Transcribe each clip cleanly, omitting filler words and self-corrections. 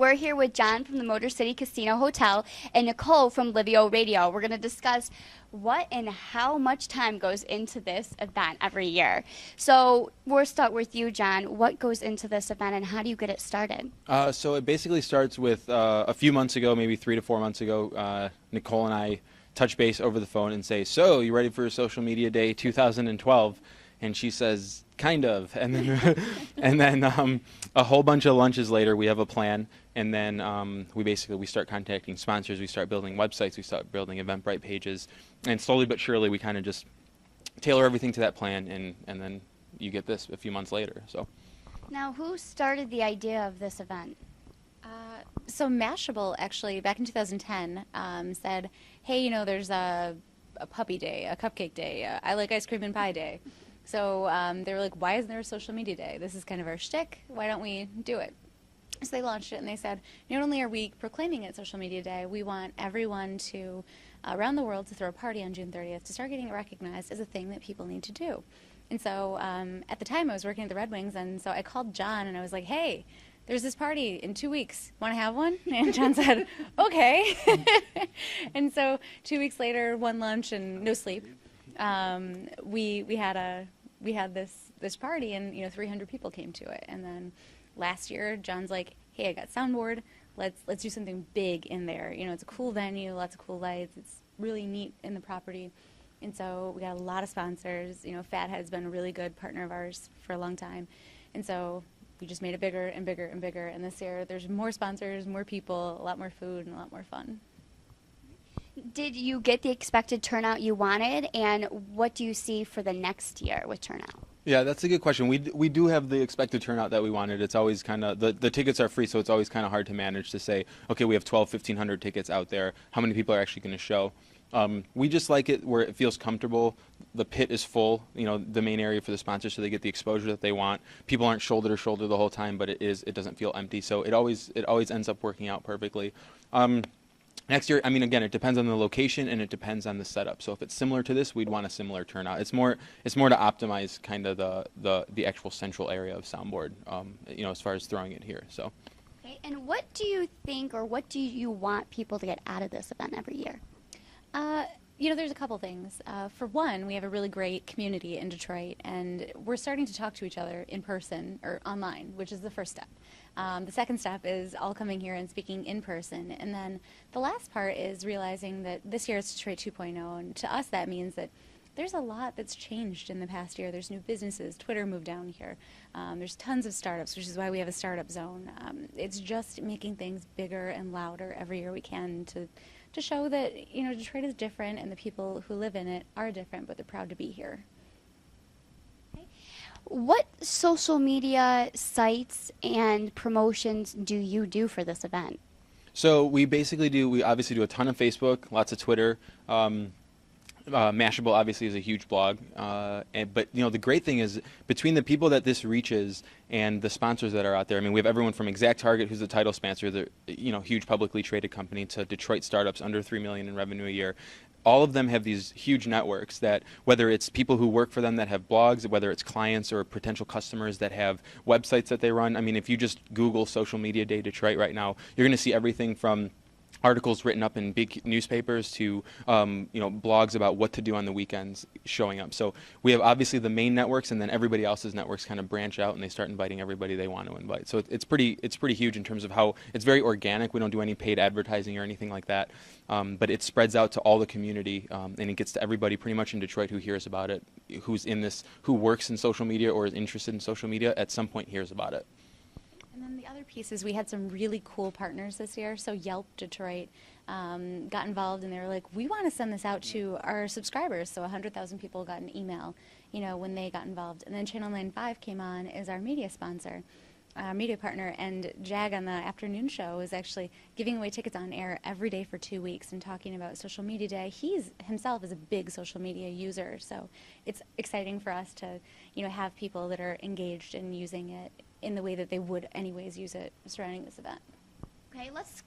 we're here with John from the Motor City Casino Hotel and Nicole from Livio Radio. We're going to discuss what and how much time goes into this event every year. So we'll start with you, John. What goes into this event and how do you get it started? So it basically starts with a few months ago, maybe 3 to 4 months ago, Nicole and I touch base over the phone and say, so you ready for Social Media Day 2012? And she says, kind of. And then, a whole bunch of lunches later, we have a plan. And then we start contacting sponsors. We start building websites. We start building Eventbrite pages. And slowly but surely, we kind of just tailor everything to that plan. And then you get this a few months later. So. Now, who started the idea of this event? So Mashable, actually, back in 2010, said, hey, you know, there's a puppy day, a cupcake day, I like ice cream and pie day. So they were like, why isn't there a social media day? This is kind of our shtick. Why don't we do it? So they launched it, and they said, not only are we proclaiming it Social Media Day, we want everyone to, around the world, to throw a party on June 30th to start getting it recognized as a thing that people need to do. And so at the time, I was working at the Red Wings, and so I called John, and I was like, hey, there's this party in 2 weeks. Want to have one? And John said, okay. And so 2 weeks later, one lunch and no sleep, we had this party, and 300 people came to it. And then last year, John's like, hey, I got soundboard. Let's do something big in there. It's a cool venue, lots of cool lights. It's really neat in the property. And so we got a lot of sponsors. Fathead's been a really good partner of ours for a long time. And so we just made it bigger and bigger and bigger. And this year, there's more sponsors, more people, a lot more food, and a lot more fun. Did you get the expected turnout you wanted, and what do you see for the next year with turnout? Yeah, that's a good question. We do have the expected turnout that we wanted. It's always kind of, the tickets are free, so it's always kind of hard to manage to say, okay, we have 1,500 tickets out there. How many people are actually going to show? We just like it where it feels comfortable. The pit is full, the main area for the sponsors, so they get the exposure that they want. People aren't shoulder to shoulder the whole time, but it doesn't feel empty. So it always ends up working out perfectly. Next year, again, it depends on the location and it depends on the setup. So if it's similar to this, we'd want a similar turnout. It's more to optimize kind of the actual central area of Soundboard, as far as throwing it here. So. Okay, and what do you think, or what do you want people to get out of this event every year? There's a couple things. For one, we have a really great community in Detroit, and we're starting to talk to each other in person or online, which is the first step. The second step is all coming here and speaking in person. And then the last part is realizing that this year is Detroit 2.0, and to us that means that there's a lot that's changed in the past year. There's new businesses. Twitter moved down here. There's tons of startups, which is why we have a startup zone. It's just making things bigger and louder every year we can to show that Detroit is different and the people who live in it are different, but they're proud to be here. What social media sites and promotions do you do for this event? So we obviously do a ton of Facebook, lots of Twitter. Mashable obviously is a huge blog, but the great thing is between the people that this reaches and the sponsors that are out there. We have everyone from ExactTarget, who's the title sponsor, the huge publicly traded company, to Detroit startups under $3 million in revenue a year. All of them have these huge networks that, whether it's people who work for them that have blogs, whether it's clients or potential customers that have websites that they run. If you just Google Social Media Day Detroit right now, you're going to see everything from articles written up in big newspapers to blogs about what to do on the weekends showing up. So we have obviously the main networks, and then everybody else's networks kind of branch out and they start inviting everybody they want to invite. So it's pretty huge in terms of how it's very organic. We don't do any paid advertising or anything like that, but it spreads out to all the community, and it gets to everybody pretty much in Detroit who hears about it, who works in social media or is interested in social media at some point hears about it. And then the other piece is we had some really cool partners this year. So Yelp Detroit got involved, and they were like, we want to send this out to our subscribers. So 100,000 people got an email, when they got involved. And then Channel 95 came on as our media sponsor, media partner, and Jag on the afternoon show is actually giving away tickets on air every day for 2 weeks and talking about Social Media Day. He himself is a big social media user, so it's exciting for us to, have people that are engaged in using it in the way that they would anyways use it surrounding this event. Okay, let's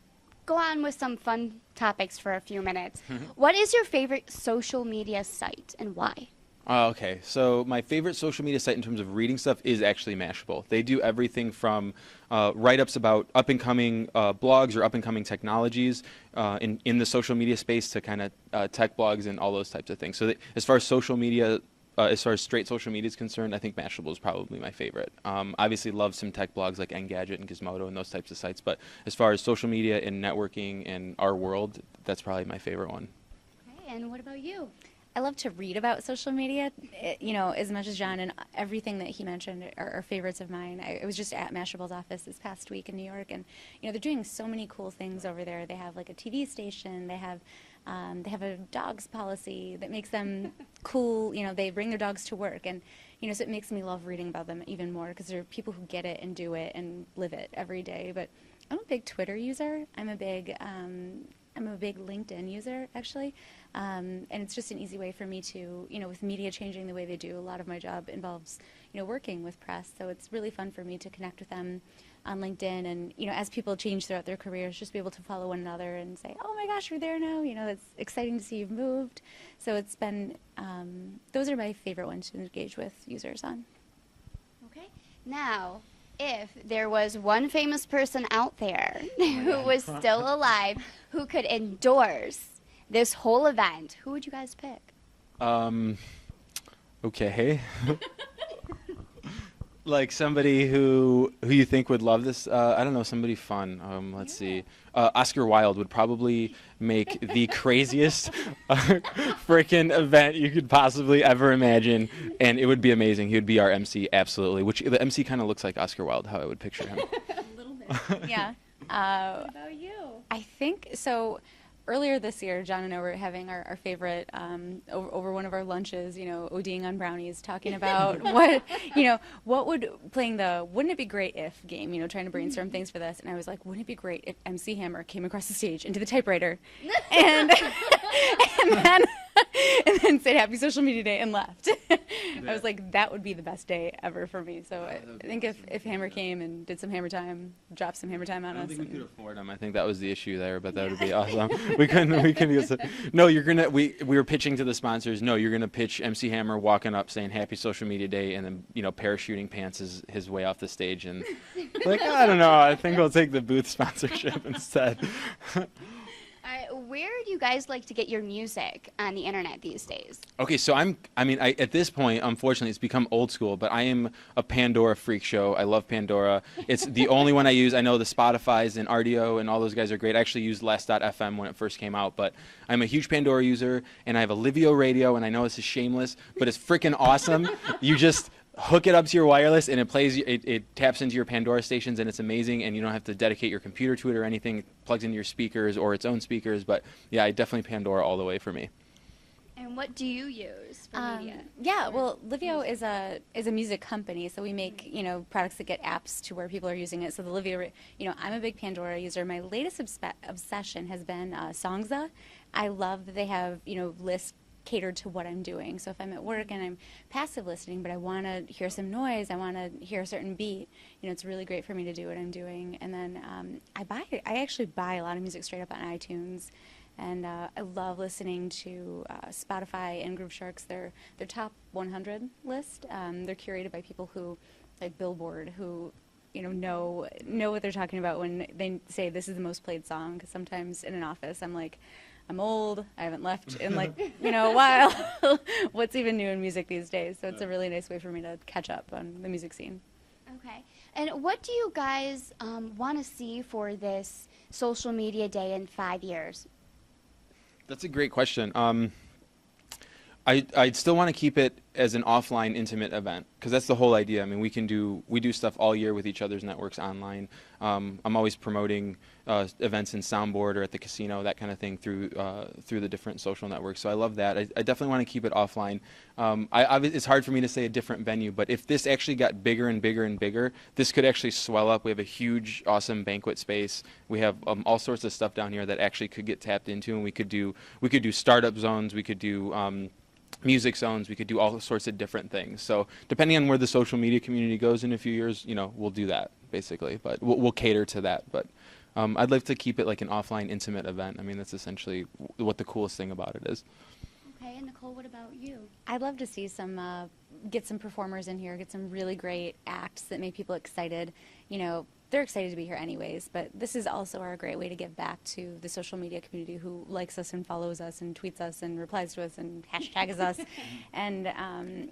go on with some fun topics for a few minutes. What is your favorite social media site and why? Okay, so my favorite social media site in terms of reading stuff is actually Mashable. They do everything from write-ups about up-and-coming blogs or up-and-coming technologies in the social media space to kind of tech blogs and all those types of things. So as far as social media, as far as straight social media is concerned, I think Mashable is probably my favorite. Obviously, love some tech blogs like Engadget and Gizmodo and those types of sites. But as far as social media and networking and our world, that's probably my favorite one. Okay, and what about you? I love to read about social media, as much as John, and everything that he mentioned are favorites of mine. I was just at Mashable's office this past week in New York, and they're doing so many cool things over there. They have like a TV station. They have a dogs policy that makes them cool. They bring their dogs to work, and so it makes me love reading about them even more because there are people who get it and do it and live it every day. But I'm a big Twitter user. I'm a big LinkedIn user, actually, and it's just an easy way for me to, with media changing the way they do, a lot of my job involves, working with press, so it's really fun for me to connect with them on LinkedIn, and, as people change throughout their careers, just be able to follow one another and say, oh my gosh, you're there now, it's exciting to see you've moved, so it's been, those are my favorite ones to engage with users on. Okay, now, if there was one famous person out there who was still alive who could endorse this whole event, who would you guys pick? Okay. Like somebody who you think would love this? I don't know, somebody fun. Let's see. Oscar Wilde would probably make the craziest freaking event you could possibly ever imagine, and it would be amazing. He would be our MC, absolutely. Which the MC kind of looks like Oscar Wilde, how I would picture him. A little bit. Yeah. What about you? I think so. Earlier this year, John and I were having our favorite over one of our lunches, ODing on brownies, talking about what would playing the "Wouldn't it be great if" game, trying to brainstorm things for this, and I was like, wouldn't it be great if MC Hammer came across the stage into the typewriter, and and then said Happy Social Media Day and left. I was like, that would be the best day ever for me. So I think if Hammer came and did some Hammer Time, dropped some Hammer Time on us. I don't think we could afford him. I think that was the issue there, but that would be awesome. We couldn't use it. No, we were pitching to the sponsors. No, you're gonna pitch MC Hammer walking up saying Happy Social Media Day, and then parachuting pants his way off the stage, and like, I don't know. I think we'll take the booth sponsorship instead. Where do you guys like to get your music on the internet these days? Okay, so at this point, unfortunately, it's become old school, but I am a Pandora freak show. I love Pandora. It's the only one I use. I know the Spotify's and RDO and all those guys are great. I actually used Last.fm when it first came out, but I'm a huge Pandora user, and I have a Livio radio, and I know this is shameless, but it's freaking awesome. You just hook it up to your wireless, and it taps into your Pandora stations, and it's amazing, and you don't have to dedicate your computer to it or anything. It plugs into your speakers or its own speakers, but yeah, definitely Pandora all the way for me. And what do you use for media? Yeah, well, Livio is a music company, so we make products that get apps to where people are using it. So the Livio, I'm a big Pandora user. My latest obsession has been Songza. I love that they have lists catered to what I'm doing. So if I'm at work and I'm passive listening, but I want to hear some noise, I want to hear a certain beat, it's really great for me to do what I'm doing. And then I actually buy a lot of music straight up on iTunes, and I love listening to Spotify and Grooveshark's their top 100 list. They're curated by people who, like Billboard, who know what they're talking about when they say this is the most played song. Because sometimes in an office, I'm like, I'm old, I haven't left in a while. What's even new in music these days? So it's a really nice way for me to catch up on the music scene. Okay. And what do you guys want to see for this social media day in 5 years? That's a great question. I'd still want to keep it as an offline, intimate event, because that's the whole idea. I mean, we do stuff all year with each other's networks online. I'm always promoting events in Soundboard or at the casino, that kind of thing, through the different social networks. So I love that. I definitely want to keep it offline. It's hard for me to say a different venue, but if this actually got bigger and bigger and bigger, this could actually swell up. We have a huge, awesome banquet space. We have all sorts of stuff down here that actually could get tapped into, and we could do startup zones. We could do music zones. We could do all sorts of different things. So depending on where the social media community goes in a few years, we'll do that basically. But we'll cater to that. But I'd like to keep it like an offline, intimate event. I mean, that's essentially what the coolest thing about it is. Okay, Nicole, what about you? I'd love to see get some performers in here, get some really great acts that make people excited. You know, they're excited to be here anyways, but this is also our great way to give back to the social media community who likes us and follows us and tweets us and replies to us and hashtags us. And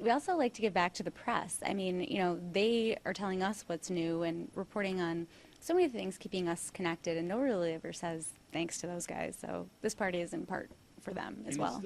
we also like to give back to the press. I mean, you know, they are telling us what's new and reporting on so many things, keeping us connected, and no one really ever says thanks to those guys. So this party is in part for them as well.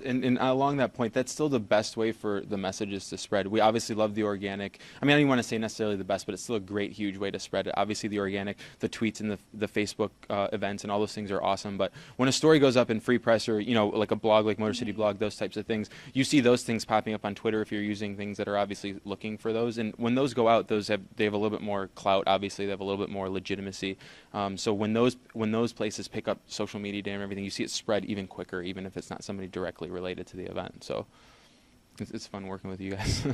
And along that point, that's still the best way for the messages to spread. We obviously love the organic. I mean, I don't even want to say necessarily the best, but it's still a great, huge way to spread it. Obviously, the organic, the tweets and the Facebook events and all those things are awesome. But when a story goes up in Free Press or, you know, like a blog, like Motor City Blog, those types of things, you see those things popping up on Twitter if you're using things that are obviously looking for those. And when those go out, they have a little bit more clout. Obviously, they have a little bit more legitimacy. So when those places pick up social media and everything, you see it spread even quicker, even if it's not somebody directly related to the event. So it's fun working with you guys.